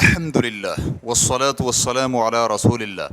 الحمدللہ والصلاة والسلام علی رسول اللہ۔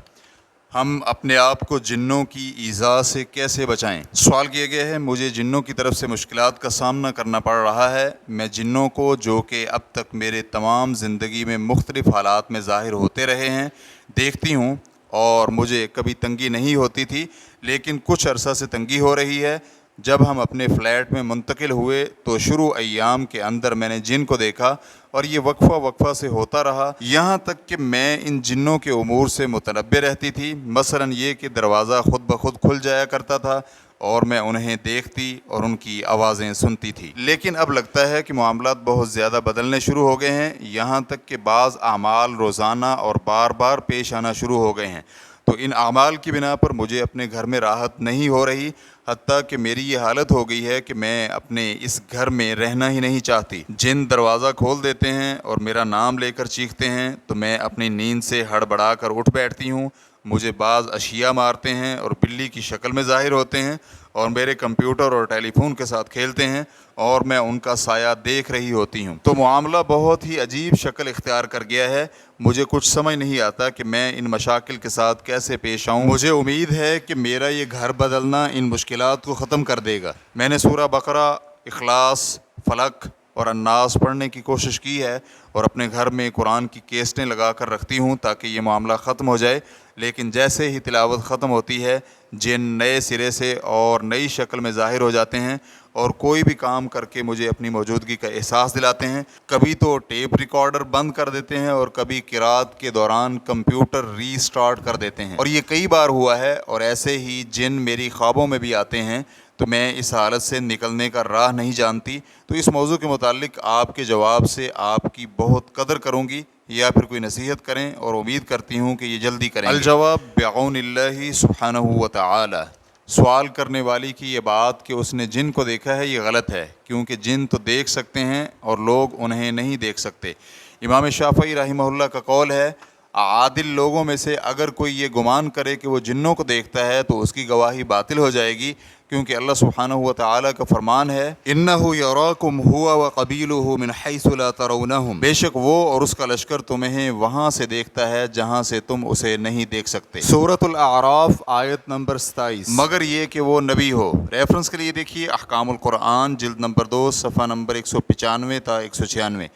ہم اپنے آپ کو جنوں کی ایذا سے کیسے بچائیں؟ سوال کیا گیا ہے، مجھے جنوں کی طرف سے مشکلات کا سامنا کرنا پڑ رہا ہے۔ میں جنوں کو، جو کہ اب تک میرے تمام زندگی میں مختلف حالات میں ظاہر ہوتے رہے ہیں، دیکھتی ہوں اور مجھے کبھی تنگی نہیں ہوتی تھی، لیکن کچھ عرصہ سے تنگی ہو رہی ہے۔ جب ہم اپنے فلیٹ میں منتقل ہوئے تو شروع ایام کے اندر میں نے جن کو دیکھا اور یہ وقفہ سے ہوتا رہا، یہاں تک کہ میں ان جنوں کے امور سے متنبہ رہتی تھی۔ مثلا یہ کہ دروازہ خود بخود کھل جایا کرتا تھا اور میں انہیں دیکھتی اور ان کی آوازیں سنتی تھی۔ لیکن اب لگتا ہے کہ معاملات بہت زیادہ بدلنے شروع ہو گئے ہیں، یہاں تک کہ بعض اعمال روزانہ اور بار بار پیش آنا شروع ہو گئے ہیں۔ تو ان اعمال کی بنا پر مجھے اپنے گھر میں راحت نہیں ہو رہی، حتیٰ کہ میری یہ حالت ہو گئی ہے کہ میں اپنے اس گھر میں رہنا ہی نہیں چاہتی۔ جن دروازہ کھول دیتے ہیں اور میرا نام لے کر چیختے ہیں تو میں اپنی نیند سے ہڑبڑا کر اٹھ بیٹھتی ہوں۔ مجھے بعض اشیاء مارتے ہیں اور بلی کی شکل میں ظاہر ہوتے ہیں اور میرے کمپیوٹر اور ٹیلی فون کے ساتھ کھیلتے ہیں اور میں ان کا سایہ دیکھ رہی ہوتی ہوں۔ تو معاملہ بہت ہی عجیب شکل اختیار کر گیا ہے۔ مجھے کچھ سمجھ نہیں آتا کہ میں ان مشاکل کے ساتھ کیسے پیش آؤں۔ مجھے امید ہے کہ میرا یہ گھر بدلنا ان مشکلات کو ختم کر دے گا۔ میں نے سورہ بقرہ، اخلاص، فلق اور الناس پڑھنے کی کوشش کی ہے اور اپنے گھر میں قرآن کی کیسٹیں لگا کر رکھتی ہوں تاکہ یہ معاملہ ختم ہو جائے، لیکن جیسے ہی تلاوت ختم ہوتی ہے جن نئے سرے سے اور نئی شکل میں ظاہر ہو جاتے ہیں اور کوئی بھی کام کر کے مجھے اپنی موجودگی کا احساس دلاتے ہیں۔ کبھی تو ٹیپ ریکارڈر بند کر دیتے ہیں اور کبھی قرات کے دوران کمپیوٹر ری سٹارٹ کر دیتے ہیں، اور یہ کئی بار ہوا ہے۔ اور ایسے ہی جن میری خوابوں میں بھی آتے ہیں تو میں اس حالت سے نکلنے کا راہ نہیں جانتی۔ تو اس موضوع کے متعلق آپ کے جواب سے آپ کی بہت قدر کروں گی، یا پھر کوئی نصیحت کریں، اور امید کرتی ہوں کہ یہ جلدی کریں گے۔ الجواب بعون اللہ سبحانہ و تعالی۔ سوال کرنے والی کی یہ بات کہ اس نے جن کو دیکھا ہے یہ غلط ہے، کیونکہ جن تو دیکھ سکتے ہیں اور لوگ انہیں نہیں دیکھ سکتے۔ امام شافعی رحمہ اللہ کا قول ہے، عادل لوگوں میں سے اگر کوئی یہ گمان کرے کہ وہ جنوں کو دیکھتا ہے تو اس کی گواہی باطل ہو جائے گی، کیونکہ اللہ سبحانہ و تعالیٰ کا فرمان ہے، اِنَّهُ يَرَاكُمْ هُوَ وَقَبِيلُهُ مِنْ حَيْثُ لَا تَرَوْنَهُمْ، بے شک وہ اور اس کا لشکر تمہیں وہاں سے دیکھتا ہے جہاں سے تم اسے نہیں دیکھ سکتے۔ سورۃ الاعراف آیت نمبر 27۔ مگر یہ کہ وہ نبی ہو۔ ریفرنس کے لیے دیکھیے احکام القرآن جلد نمبر 2 صفحہ نمبر 195 تا 196۔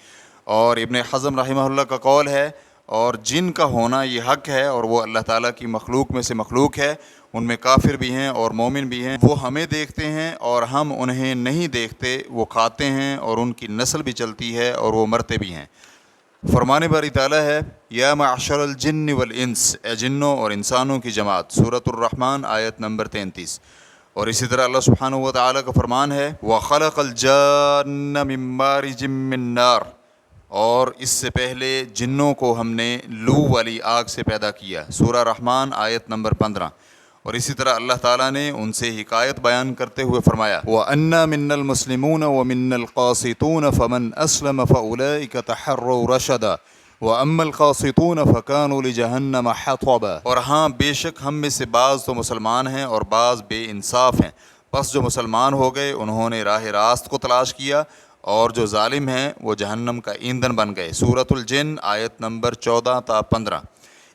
اور ابن حزم رحمہ اللہ کا قول ہے، اور جن کا ہونا یہ حق ہے اور وہ اللہ تعالیٰ کی مخلوق میں سے مخلوق ہے، ان میں کافر بھی ہیں اور مومن بھی ہیں۔ وہ ہمیں دیکھتے ہیں اور ہم انہیں نہیں دیکھتے، وہ کھاتے ہیں اور ان کی نسل بھی چلتی ہے اور وہ مرتے بھی ہیں۔ فرمان باری تعالیٰ ہے، یا معشر الجن والانس، اے جنوں اور انسانوں کی جماعت، سورۃ الرحمن آیت نمبر 33۔ اور اسی طرح اللہ سبحانہ و تعالیٰ کا فرمان ہے، وَخَلَقَ الْجَانَّ مِن مَّارِجٍ مِّن نَّارٍ، اور اس سے پہلے جنوں کو ہم نے لو والی آگ سے پیدا کیا، سورہ رحمان آیت نمبر 15۔ اور اسی طرح اللہ تعالیٰ نے ان سے حکایت بیان کرتے ہوئے فرمایا، وَأَنَّا مِنَّا الْمُسْلِمُونَ وَمِنَّا الْقَاسِطُونَ فَمَنْ أَسْلَمَ فَأُولَئِكَ تَحَرَّوْا رَشَدًا وَأَمَّا الْقَاسِطُونَ فَكَانُوا لِجَهَنَّمَ حَطَبًا، اور ہاں بے شک ہم میں سے بعض تو مسلمان ہیں اور بعض بے انصاف ہیں، پس جو مسلمان ہو گئے انہوں نے راہ راست کو تلاش کیا، اور جو ظالم ہیں وہ جہنم کا ایندھن بن گئے، سورۃ الجن آیت نمبر 14 تا 15۔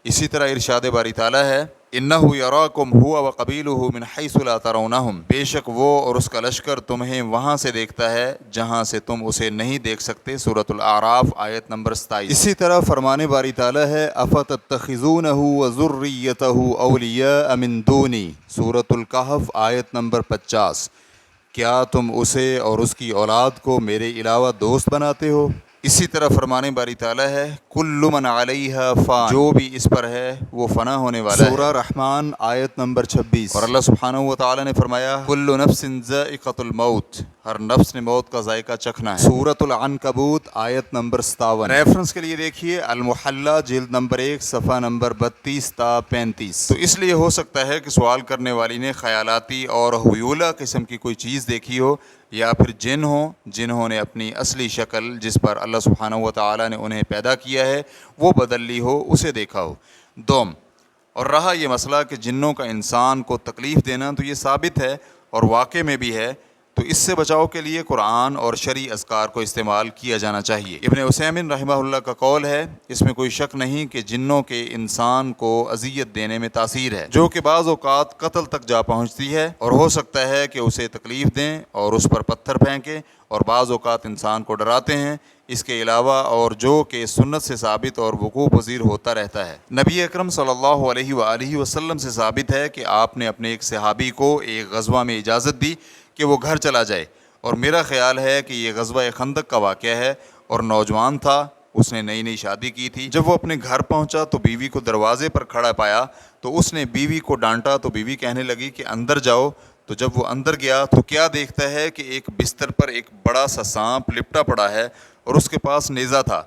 اسی طرح ارشاد باری تعالیٰ ہے، اِنَّهُ يَرَاكُمْ هُوَ وَقَبِيلُهُ مِنْ حَيْثُ لَا تَرَوْنَهُمْ، بے شک وہ اور اس کا لشکر تمہیں وہاں سے دیکھتا ہے جہاں سے تم اسے نہیں دیکھ سکتے، سورۃ الاعراف آیت نمبر 27۔ اسی طرح فرمان باری تعالیٰ ہے، أَفَتَتَّخِذُونَهُ وَذُرِّيَّتَهُ أَوْلِيَاءَ مِن دُونِي، سورۃ الکہف آیت نمبر 50۔ کیا تم اسے اور اس کی اولاد کو میرے علاوہ دوست بناتے ہو؟ اسی طرح فرمان باری تعالیٰ ہے، کل من علیہا فان، جو بھی اس پر ہے وہ فنا ہونے والا ہے، سورہ رحمان آیت نمبر 26۔ اور اللہ سبحانہ و تعالیٰ نے فرمایا، کل نفس ذائقۃ الموت، ہر نفس نے موت کا ذائقہ چکھنا ہے، سورۃ العنکبوت آیت نمبر 57۔ ریفرنس کے لیے دیکھیے المحلہ جلد نمبر 1 صفحہ نمبر 32 تا 35۔ تو اس لیے ہو سکتا ہے کہ سوال کرنے والی نے خیالاتی اور حیولہ قسم کی کوئی چیز دیکھی ہو، یا پھر جن ہوں جنہوں نے اپنی اصلی شکل جس پر اللہ سبحانہ و تعالیٰ نے انہیں پیدا کیا ہے وہ بدل لی ہو، اسے دیکھا ہو۔ دوم، اور رہا یہ مسئلہ کہ جنوں کا انسان کو تکلیف دینا، تو یہ ثابت ہے اور واقع میں بھی ہے۔ تو اس سے بچاؤ کے لیے قرآن اور شرعی اذکار کو استعمال کیا جانا چاہیے۔ ابن عثیمین رحمہ اللہ کا قول ہے، اس میں کوئی شک نہیں کہ جنوں کے انسان کو اذیت دینے میں تاثیر ہے، جو کہ بعض اوقات قتل تک جا پہنچتی ہے، اور ہو سکتا ہے کہ اسے تکلیف دیں اور اس پر پتھر پھینکیں، اور بعض اوقات انسان کو ڈراتے ہیں، اس کے علاوہ اور جو کہ سنت سے ثابت اور وقوع پذیر ہوتا رہتا ہے۔ نبی اکرم صلی اللہ علیہ وآلہ وسلم سے ثابت ہے کہ آپ نے اپنے ایک صحابی کو ایک غزوہ میں اجازت دی کہ وہ گھر چلا جائے، اور میرا خیال ہے کہ یہ غزوہ خندق کا واقعہ ہے، اور نوجوان تھا، اس نے نئی شادی کی تھی۔ جب وہ اپنے گھر پہنچا تو بیوی کو دروازے پر کھڑا پایا، تو اس نے بیوی کو ڈانٹا، تو بیوی کہنے لگی کہ اندر جاؤ۔ تو جب وہ اندر گیا تو کیا دیکھتا ہے کہ ایک بستر پر ایک بڑا سا سانپ لپٹا پڑا ہے، اور اس کے پاس نیزہ تھا۔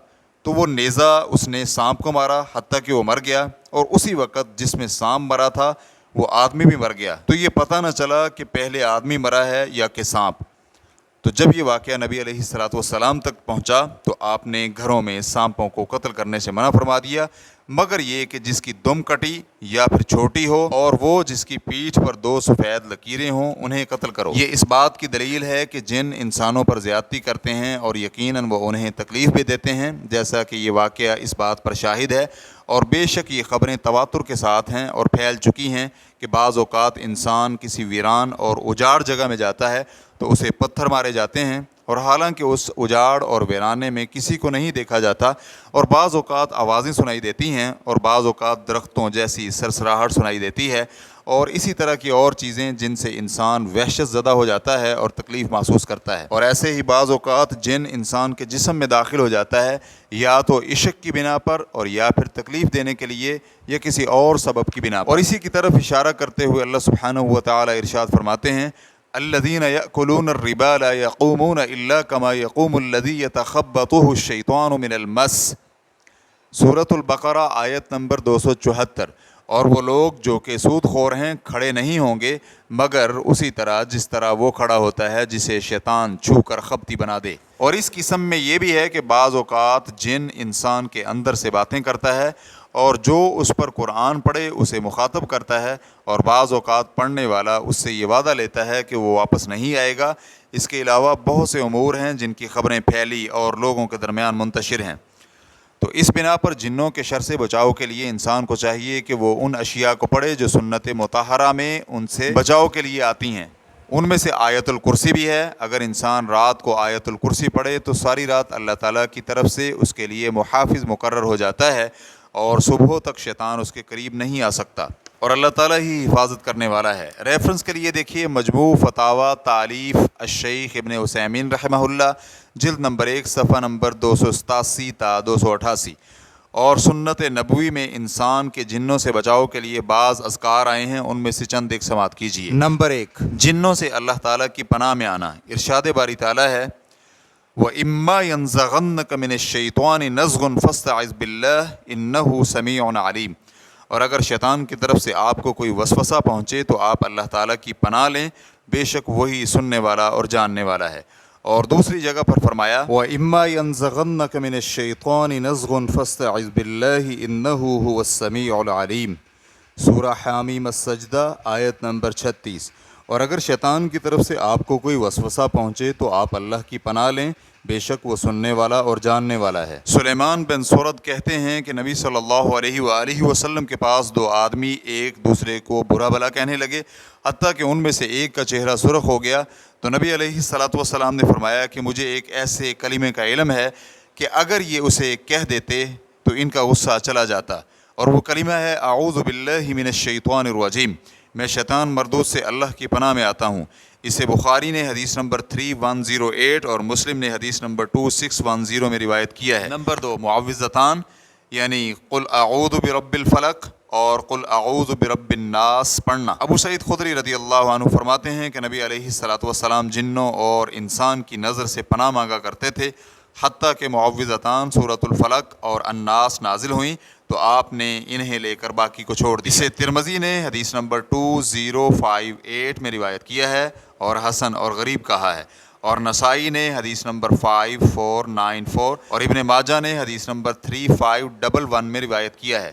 تو وہ نیزہ اس نے سانپ کو مارا حتیٰ کہ وہ مر گیا، اور اسی وقت جس میں سانپ مرا تھا وہ آدمی بھی مر گیا۔ تو یہ پتہ نہ چلا کہ پہلے آدمی مرا ہے یا کہ سانپ۔ تو جب یہ واقعہ نبی علیہ الصلوۃ والسلام تک پہنچا تو آپ نے گھروں میں سانپوں کو قتل کرنے سے منع فرما دیا، مگر یہ کہ جس کی دم کٹی یا پھر چھوٹی ہو، اور وہ جس کی پیٹھ پر 2 سفید لکیریں ہوں، انہیں قتل کرو۔ یہ اس بات کی دلیل ہے کہ جن انسانوں پر زیادتی کرتے ہیں اور یقیناً وہ انہیں تکلیف بھی دیتے ہیں، جیسا کہ یہ واقعہ اس بات پر شاہد ہے، اور بے شک یہ خبریں تواتر کے ساتھ ہیں اور پھیل چکی ہیں کہ بعض اوقات انسان کسی ویران اور اجاڑ جگہ میں جاتا ہے تو اسے پتھر مارے جاتے ہیں، اور حالانکہ اس اجاڑ اور ویرانے میں کسی کو نہیں دیکھا جاتا، اور بعض اوقات آوازیں سنائی دیتی ہیں، اور بعض اوقات درختوں جیسی سرسراہٹ سنائی دیتی ہے، اور اسی طرح کی اور چیزیں جن سے انسان وحشت زدہ ہو جاتا ہے اور تکلیف محسوس کرتا ہے۔ اور ایسے ہی بعض اوقات جن انسان کے جسم میں داخل ہو جاتا ہے، یا تو عشق کی بنا پر، اور یا پھر تکلیف دینے کے لیے، یا کسی اور سبب کی بنا پر۔ اور اسی کی طرف اشارہ کرتے ہوئے اللہ سبحانہ وتعالی ارشاد فرماتے ہیں، الذین یأکلون الربا لا یقومون الا کما یقوم الذی یتخبطہ الشیطان من المس، سورۃ البقرہ آیت نمبر 274۔ اور وہ لوگ جو کہ سود خور ہیں کھڑے نہیں ہوں گے مگر اسی طرح جس طرح وہ کھڑا ہوتا ہے جسے شیطان چھو کر خبتی بنا دے۔ اور اس قسم میں یہ بھی ہے کہ بعض اوقات جن انسان کے اندر سے باتیں کرتا ہے، اور جو اس پر قرآن پڑھے اسے مخاطب کرتا ہے، اور بعض اوقات پڑھنے والا اس سے یہ وعدہ لیتا ہے کہ وہ واپس نہیں آئے گا۔ اس کے علاوہ بہت سے امور ہیں جن کی خبریں پھیلی اور لوگوں کے درمیان منتشر ہیں۔ تو اس بنا پر جنوں کے شر سے بچاؤ کے لیے انسان کو چاہیے کہ وہ ان اشیاء کو پڑھے جو سنت مطہرہ میں ان سے بچاؤ کے لیے آتی ہیں۔ ان میں سے آیت الکرسی بھی ہے۔ اگر انسان رات کو آیت الکرسی پڑھے تو ساری رات اللہ تعالیٰ کی طرف سے اس کے لیے محافظ مقرر ہو جاتا ہے، اور صبح تک شیطان اس کے قریب نہیں آ سکتا، اور اللہ تعالیٰ ہی حفاظت کرنے والا ہے۔ ریفرنس کے لیے دیکھیے مجموع فتاوی تالیف الشیخ ابن عثیمین رحمہ اللہ، جلد نمبر 1 صفحہ نمبر 287 تا 288۔ اور سنت نبوی میں انسان کے جنوں سے بچاؤ کے لیے بعض اذکار آئے ہیں، ان میں سے چند ایک سماعت کیجیے۔ نمبر 1، جنوں سے اللہ تعالیٰ کی پناہ میں آنا۔ ارشاد باری تعالیٰ ہے، وَإِمَّا يَنزَغَنَّكَ مِنَ الشَّيْطَانِ نَزْغٌ فَاسْتَعِذْ بِاللَّهِ إِنَّهُ سَمِيعٌ عَلِيمٌ۔ اور اگر شیطان کی طرف سے آپ کو کوئی وسوسہ پہنچے تو آپ اللہ تعالیٰ کی پناہ لیں، بے شک وہی سننے والا اور جاننے والا ہے۔ اور دوسری جگہ پر فرمایا، وَإِمَّا يَنزَغَنَّكَ مِنَ الشَّيْطَانِ نَزْغٌ فَاسْتَعِذْ بِاللَّهِ إِنَّهُ هُوَ السَّمِيعُ الْعَلِيمُ، سورہ حامیم السجدہ آیت نمبر 36۔ اور اگر شیطان کی طرف سے آپ کو کوئی وسوسہ پہنچے تو آپ اللہ کی پناہ لیں، بے شک وہ سننے والا اور جاننے والا ہے۔ سلیمان بن سورد کہتے ہیں کہ نبی صلی اللہ علیہ وآلہ وسلم کے پاس 2 آدمی ایک دوسرے کو برا بھلا کہنے لگے، حتیٰ کہ ان میں سے ایک کا چہرہ سرخ ہو گیا۔ تو نبی علیہ الصلوۃ والسلام نے فرمایا کہ مجھے ایک ایسے کلمے کا علم ہے کہ اگر یہ اسے کہہ دیتے تو ان کا غصہ چلا جاتا، اور وہ کلمہ ہے اعوذ باللہ من الشیطان الرجیم، میں شیطان مردود سے اللہ کی پناہ میں آتا ہوں۔ اسے بخاری نے حدیث نمبر 3108 اور مسلم نے حدیث نمبر 2610 میں روایت کیا ہے۔ نمبر 2، معوذتان، یعنی قل اعوذ برب الفلق اور قل اعوذ برب الناس پڑھنا۔ ابو سعید خدری رضی اللہ عنہ فرماتے ہیں کہ نبی علیہ الصلوۃ والسلام جنوں اور انسان کی نظر سے پناہ مانگا کرتے تھے، حتیٰ کہ معوذتان سورۃ الفلق اور الناس نازل ہوئیں تو آپ نے انہیں لے کر باقی کو چھوڑ دیا۔ اسے ترمذی نے حدیث نمبر 2058 میں روایت کیا ہے اور حسن اور غریب کہا ہے، اور نسائی نے حدیث نمبر 5494 اور ابن ماجہ نے حدیث نمبر 3511 میں روایت کیا ہے،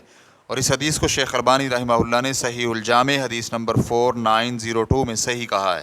اور اس حدیث کو شیخ البانی رحمہ اللہ نے صحیح الجامع حدیث نمبر 4902 میں صحیح کہا ہے۔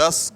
10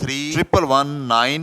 3119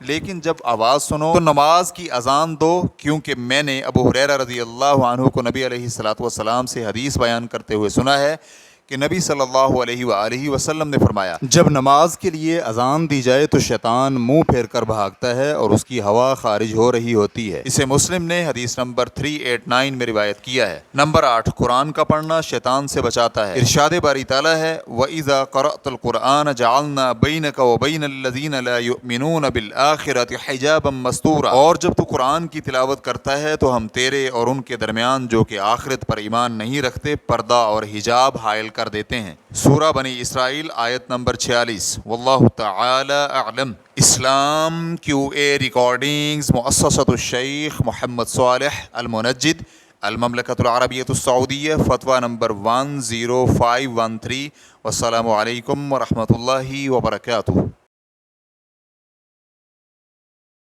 لیکن جب آواز سنو تو نماز کی اذان دو، کیونکہ میں نے ابو ہریرہ رضی اللہ عنہ کو نبی علیہ الصلوۃ والسلام سے حدیث بیان کرتے ہوئے سنا ہے کہ نبی صلی اللہ علیہ وآلہ وسلم نے فرمایا، جب نماز کے لیے اذان دی جائے تو شیطان منہ پھیر کر بھاگتا ہے اور اس کی ہوا خارج ہو رہی ہوتی ہے۔ اسے مسلم نے حدیث نمبر 389 میں روایت کیا ہے۔ نمبر 8، قرآن کا پڑھنا شیطان سے بچاتا ہے۔ ارشاد باری تعالیٰ ہے، وَإِذَا قَرَأْتَ الْقُرْآنَ جَعَلْنَا بَيْنَكَ وَبَيْنَ الَّذِينَ لَا يُؤْمِنُونَ بِالْآخِرَةِ حِجَابًا مَسْتُورًا، اور جب تو قرآن کی تلاوت کرتا ہے تو ہم تیرے اور ان کے درمیان جو کہ آخرت پر ایمان نہیں رکھتے پردہ اور حجاب حائل کر دیتے ہیں۔ سورہ بنی اسرائیل آیت نمبر 46۔ واللہ تعالی اعلم۔ اسلام QA ریکارڈنگز، مؤسسۃ الشیخ محمد صالح المنجد، المملکۃ العربیۃ السعودیہ، فتویٰ نمبر 10513۔ والسلام علیکم ورحمۃ اللہ وبرکاتہ۔